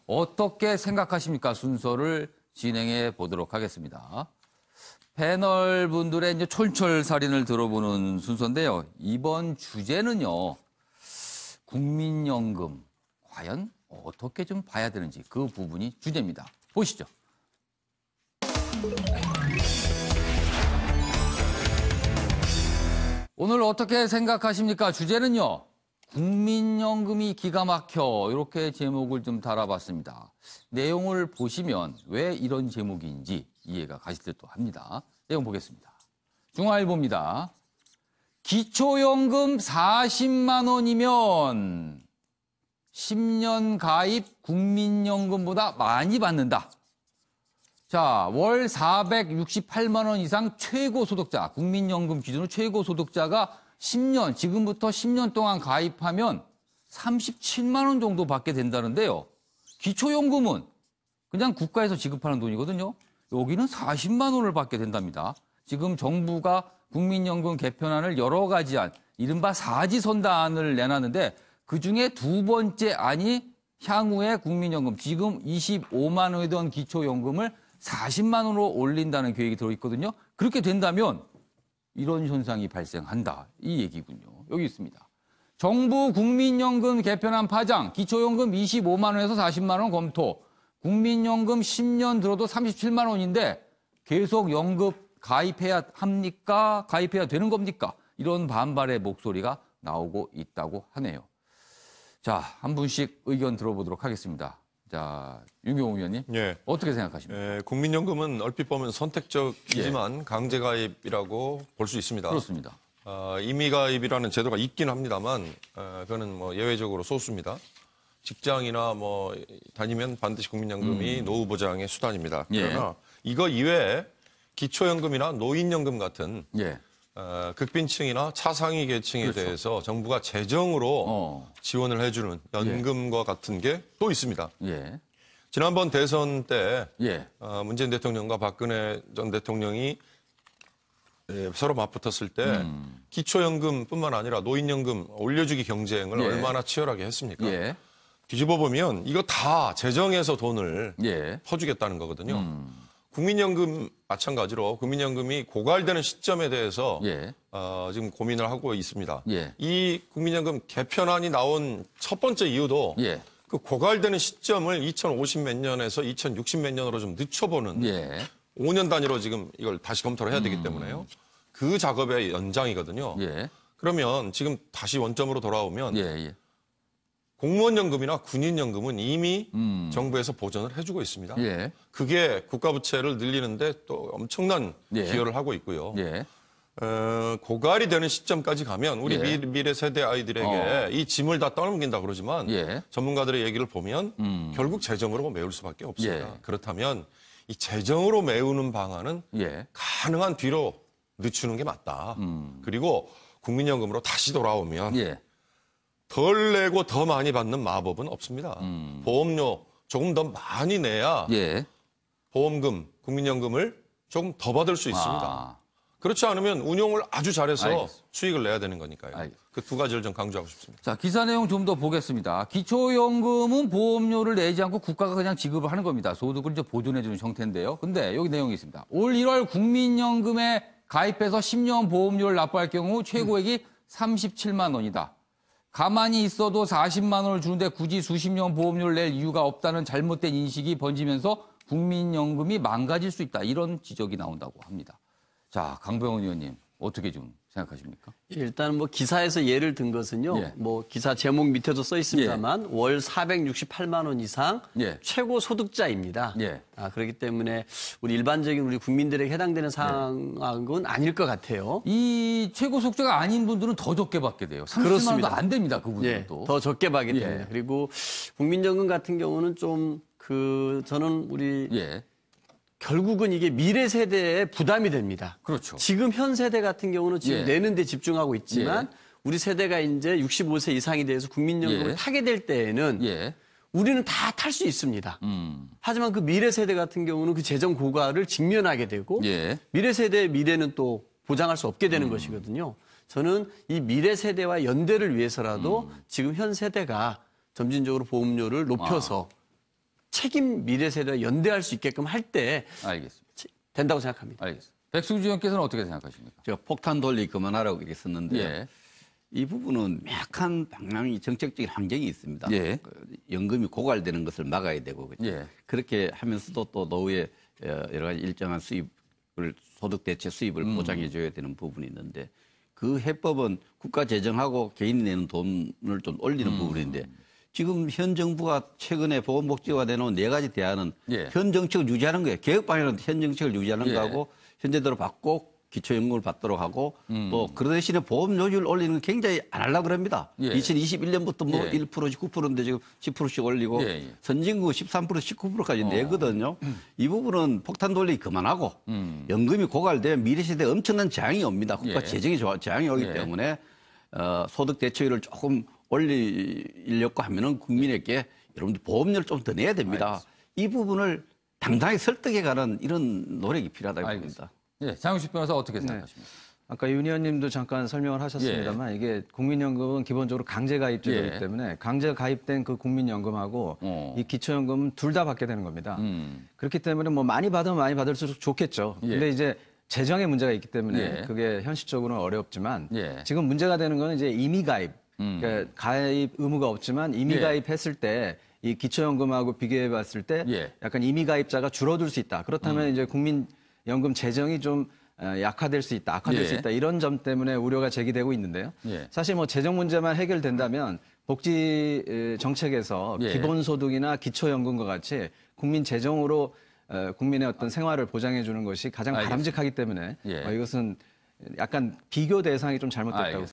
어떻게 생각하십니까? 순서를 진행해 보도록 하겠습니다. 패널 분들의 이제 촌철살인을 들어보는 순서인데요. 이번 주제는요, 국민연금 과연 어떻게 좀 봐야 되는지 그 부분이 주제입니다. 보시죠. 오늘 어떻게 생각하십니까? 주제는요, 국민연금이 기가 막혀 이렇게 제목을 좀 달아봤습니다. 내용을 보시면 왜 이런 제목인지 이해가 가실 듯도 합니다. 내용 보겠습니다. 중앙일보입니다. 기초연금 40만 원이면 10년 가입 국민연금보다 많이 받는다. 자, 월 468만 원 이상 최고 소득자, 국민연금 기준으로 최고 소득자가 10년, 지금부터 10년 동안 가입하면 37만 원 정도 받게 된다는데요. 기초연금은 그냥 국가에서 지급하는 돈이거든요. 여기는 40만 원을 받게 된답니다. 지금 정부가 국민연금 개편안을 여러 가지 안, 이른바 사지선다안을 내놨는데 그중에 두 번째 안이 향후에 국민연금, 지금 25만 원이던 기초연금을 40만 원으로 올린다는 계획이 들어있거든요. 그렇게 된다면 이런 현상이 발생한다. 이 얘기군요. 여기 있습니다. 정부 국민연금 개편안 파장, 기초연금 25만 원에서 40만 원 검토, 국민연금 10년 들어도 37만 원인데 계속 연금 가입해야 합니까? 가입해야 되는 겁니까? 이런 반발의 목소리가 나오고 있다고 하네요. 자, 한 분씩 의견 들어보도록 하겠습니다. 자, 윤경호 의원님, 예. 어떻게 생각하십니까? 예, 국민연금은 얼핏 보면 선택적이지만 강제가입이라고 볼 수 있습니다. 그렇습니다. 임의가입이라는 제도가 있긴 합니다만 그거는 뭐 예외적으로 소수입니다. 직장이나 뭐 다니면 반드시 국민연금이 노후 보장의 수단입니다. 그러나 이거 이외에 기초연금이나 노인연금 같은 극빈층이나 차상위 계층에 그렇죠. 대해서 정부가 재정으로 지원을 해주는 연금과 같은 게 또 있습니다. 지난번 대선 때 문재인 대통령과 박근혜 전 대통령이 서로 맞붙었을 때 기초연금뿐만 아니라 노인연금 올려주기 경쟁을 얼마나 치열하게 했습니까? 뒤집어 보면 이거 다 재정에서 돈을 퍼주겠다는 거거든요. 국민연금 마찬가지로 국민연금이 고갈되는 시점에 대해서 지금 고민을 하고 있습니다. 이 국민연금 개편안이 나온 첫 번째 이유도 그 고갈되는 시점을 2050 몇 년에서 2060 몇 년으로 좀 늦춰보는 5년 단위로 지금 이걸 다시 검토를 해야 되기 때문에요. 그 작업의 연장이거든요. 그러면 지금 다시 원점으로 돌아오면 공무원연금이나 군인연금은 이미 정부에서 보전을 해주고 있습니다. 그게 국가부채를 늘리는데 또 엄청난 기여를 하고 있고요. 고갈이 되는 시점까지 가면 우리 미래 세대 아이들에게 이 짐을 다 떠넘긴다 그러지만 전문가들의 얘기를 보면 결국 재정으로 메울 수밖에 없습니다. 그렇다면 이 재정으로 메우는 방안은 가능한 뒤로 늦추는 게 맞다. 그리고 국민연금으로 다시 돌아오면 덜 내고 더 많이 받는 마법은 없습니다. 보험료 조금 더 많이 내야 보험금, 국민연금을 조금 더 받을 수 있습니다. 그렇지 않으면 운용을 아주 잘해서 수익을 내야 되는 거니까요. 그 두 가지를 좀 강조하고 싶습니다. 자, 기사 내용 좀 더 보겠습니다. 기초연금은 보험료를 내지 않고 국가가 그냥 지급을 하는 겁니다. 소득을 이제 보존해 주는 형태인데요. 근데 여기 내용이 있습니다. 올 1월 국민연금에 가입해서 10년 보험료를 납부할 경우 최고액이 37만 원이다. 가만히 있어도 40만 원을 주는데 굳이 수십 년 보험료를 낼 이유가 없다는 잘못된 인식이 번지면서 국민연금이 망가질 수 있다. 이런 지적이 나온다고 합니다. 자, 강병원 의원님 어떻게 좀 생각하십니까? 일단 뭐 기사에서 예를 든 것은요. 뭐 기사 제목 밑에도 써 있습니다만 월 468만 원 이상 최고 소득자입니다. 그렇기 때문에 우리 일반적인 우리 국민들에게 해당되는 상황은 아닐 것 같아요. 이 최고 소득자가 아닌 분들은 더 적게 받게 돼요. 37만 원도 안 됩니다. 그분들은 또. 더 적게 받게 됩니다. 그리고 국민연금 같은 경우는 좀 저는 우리 결국은 이게 미래 세대에 부담이 됩니다. 그렇죠. 지금 현 세대 같은 경우는 지금 내는 데 집중하고 있지만 우리 세대가 이제 65세 이상이 돼서 국민연금을 타게 될 때에는 우리는 다 탈 수 있습니다. 하지만 그 미래 세대 같은 경우는 그 재정 고갈을 직면하게 되고 미래 세대의 미래는 또 보장할 수 없게 되는 것이거든요. 저는 이 미래 세대와 연대를 위해서라도 지금 현 세대가 점진적으로 보험료를 높여서 책임 미래 세대와 연대할 수 있게끔 할 때 알겠습니다. 된다고 생각합니다. 알겠습니다. 백승주 의원께서는 어떻게 생각하십니까? 제가 폭탄 돌리 그만하라고 얘기했었는데 예. 이 부분은 명확한 방향이 정책적인 환경이 있습니다. 예. 그 연금이 고갈되는 것을 막아야 되고 그렇죠? 예. 그렇게 하면서도 또 노후에 여러 가지 일정한 수입을 소득 대체 수입을 보장해 줘야 되는 부분이 있는데 그 해법은 국가 재정하고 개인이 내는 돈을 좀 올리는 부분인데 지금 현 정부가 최근에 보건복지부가 내놓은 4가지 대안은 예. 현 정책을 유지하는 거예요. 개혁 방향은 현 정책을 유지하는 예. 거하고 현재대로 받고 기초연금을 받도록 하고 또 그 대신에 보험료율 올리는 건 굉장히 안 하려고 그럽니다. 예. 2021년부터 뭐 예. 1%씩 9%인데 지금 10%씩 올리고 예, 예. 선진국 13% 19%까지 내거든요. 이 부분은 폭탄 돌리기 그만하고 연금이 고갈되면 미래 세대에 엄청난 재앙이 옵니다. 국가 예. 재정이 재앙이 오기 예. 때문에 소득 대체율을 조금 올리려고 하면은 국민에게 여러분들 보험료를 좀 더 내야 됩니다. 이 부분을 당당히 설득해가는 이런 노력이 필요하다고 봅니다. 예, 장윤식 변호사 어떻게 생각하십니까? 아까 윤 의원님도 잠깐 설명을 하셨습니다만 이게 국민연금은 기본적으로 강제 가입 제도이기 예. 때문에 강제 가입된 그 국민연금하고 이 기초연금은 둘 다 받게 되는 겁니다. 그렇기 때문에 뭐 많이 받으면 많이 받을수록 좋겠죠. 예. 근데 이제 재정에 문제가 있기 때문에 예. 그게 현실적으로는 어렵지만 예. 지금 문제가 되는 건 이제 임의 가입. 그러니까 가입 의무가 없지만 임의 예. 가입했을 때 이 기초연금하고 비교해 봤을 때 예. 약간 임의 가입자가 줄어들 수 있다. 그렇다면 이제 국민연금 재정이 좀 약화될 수 있다, 악화될 예. 수 있다 이런 점 때문에 우려가 제기되고 있는데요. 예. 사실 뭐 재정 문제만 해결된다면 복지 정책에서 예. 기본소득이나 기초연금과 같이 국민 재정으로 국민의 어떤 생활을 보장해 주는 것이 가장 알겠습니다. 바람직하기 때문에 예. 이것은 약간 비교 대상이 좀 잘못됐다고 알겠습니다.